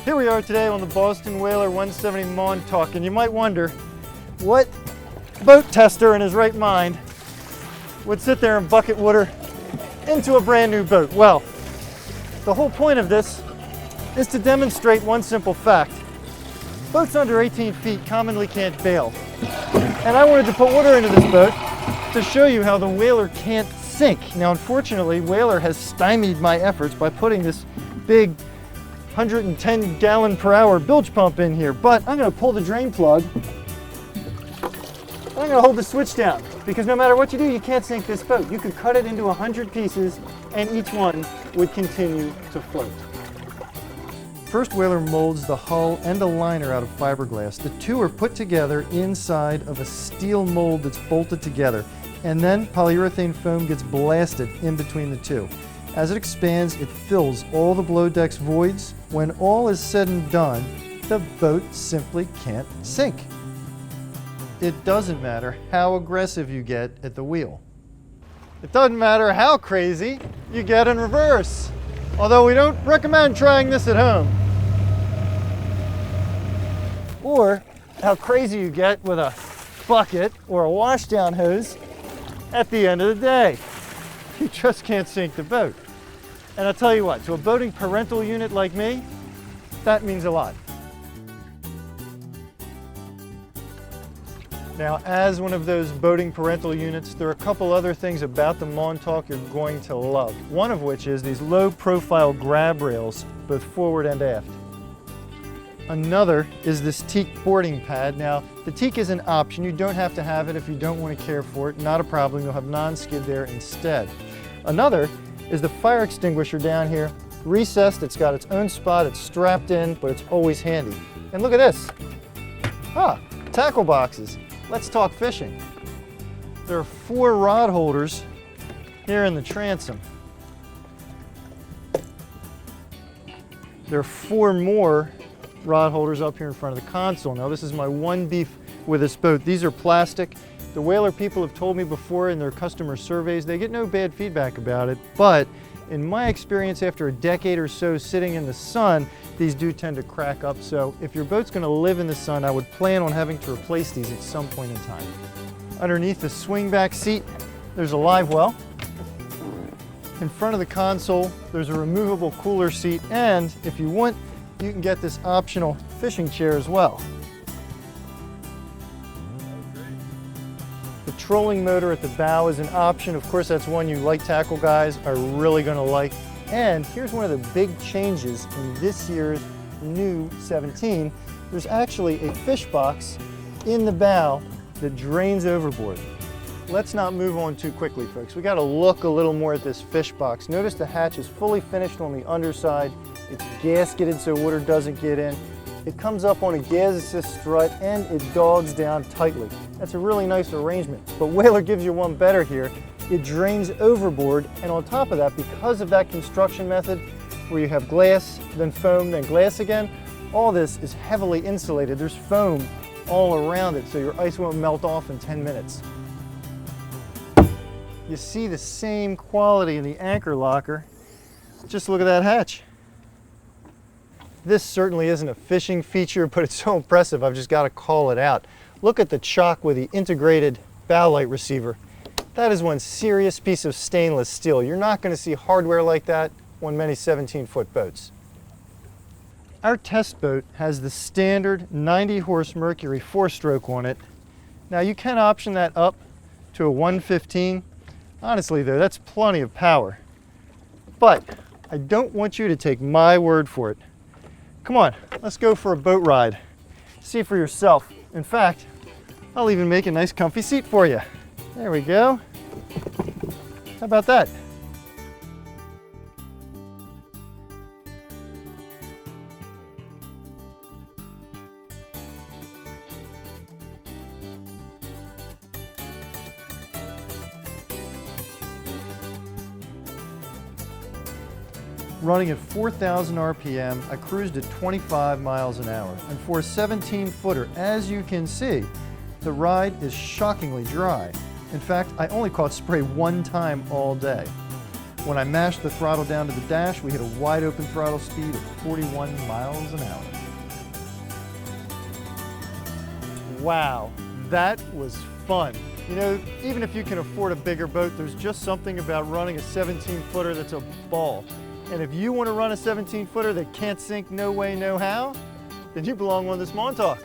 Here we are today on the Boston Whaler 170 Montauk, and you might wonder what boat tester in his right mind would sit there and bucket water into a brand new boat. Well, the whole point of this is to demonstrate one simple fact. Boats under 18 feet commonly can't bail. And I wanted to put water into this boat to show you how the Whaler can't sink. Now, unfortunately, Whaler has stymied my efforts by putting this big 110 gallon per hour bilge pump in here, but I'm going to pull the drain plug and I'm going to hold the switch down, because no matter what you do, you can't sink this boat. You could cut it into 100 pieces and each one would continue to float. First, Whaler molds the hull and the liner out of fiberglass. The two are put together inside of a steel mold that's bolted together, and then polyurethane foam gets blasted in between the two. As it expands, it fills all the below deck's voids. When all is said and done, the boat simply can't sink. It doesn't matter how aggressive you get at the wheel. It doesn't matter how crazy you get in reverse, although we don't recommend trying this at home. Or how crazy you get with a bucket or a washdown hose at the end of the day. You just can't sink the boat. And I'll tell you what, to a boating parental unit like me, that means a lot. Now, as one of those boating parental units, there are a couple other things about the Montauk you're going to love. One of which is these low-profile grab rails, both forward and aft. Another is this Teak Porting Pad. Now, the teak is an option. You don't have to have it if you don't want to care for it. Not a problem. You'll have non-skid there instead. Another is the fire extinguisher down here, recessed. It's got its own spot. It's strapped in, but it's always handy. And look at this. Tackle boxes. Let's talk fishing. There are 4 rod holders here in the transom. There are 4 more rod holders up here in front of the console. Now, this is my one beef with this boat. These are plastic. The Whaler people have told me before in their customer surveys they get no bad feedback about it, but in my experience, after a decade or so sitting in the sun, these do tend to crack up. So if your boat's going to live in the sun, I would plan on having to replace these at some point in time. Underneath the swing back seat, there's a live well. In front of the console, there's a removable cooler seat, and if you want, you can get this optional fishing chair as well. The trolling motor at the bow is an option. Of course, that's one you light tackle guys are really going to like. And here's one of the big changes in this year's new 17. There's actually a fish box in the bow that drains overboard. Let's not move on too quickly, folks. We got to look a little more at this fish box. Notice the hatch is fully finished on the underside. It's gasketed so water doesn't get in. It comes up on a gas assist strut and it dogs down tightly. That's a really nice arrangement. But Whaler gives you one better here. It drains overboard, and on top of that, because of that construction method where you have glass, then foam, then glass again, all this is heavily insulated. There's foam all around it so your ice won't melt off in 10 minutes. You see the same quality in the anchor locker. Just look at that hatch. This certainly isn't a fishing feature, but it's so impressive I've just got to call it out. Look at the chock with the integrated bow light receiver. That is one serious piece of stainless steel. You're not going to see hardware like that on many 17-foot boats. Our test boat has the standard 90-horse Mercury FourStroke on it. Now, you can option that up to a 115. Honestly, though, that's plenty of power. But I don't want you to take my word for it. Come on, let's go for a boat ride. See for yourself. In fact, I'll even make a nice comfy seat for you. There we go. How about that? Running at 4,000 RPM, I cruised at 25 miles an hour. And for a 17-footer, as you can see, the ride is shockingly dry. In fact, I only caught spray one time all day. When I mashed the throttle down to the dash, we hit a wide open throttle speed of 41 miles an hour. Wow, that was fun. You know, even if you can afford a bigger boat, there's just something about running a 17-footer that's a ball. And if you want to run a 17-footer that can't sink no way, no how, then you belong on this Montauk.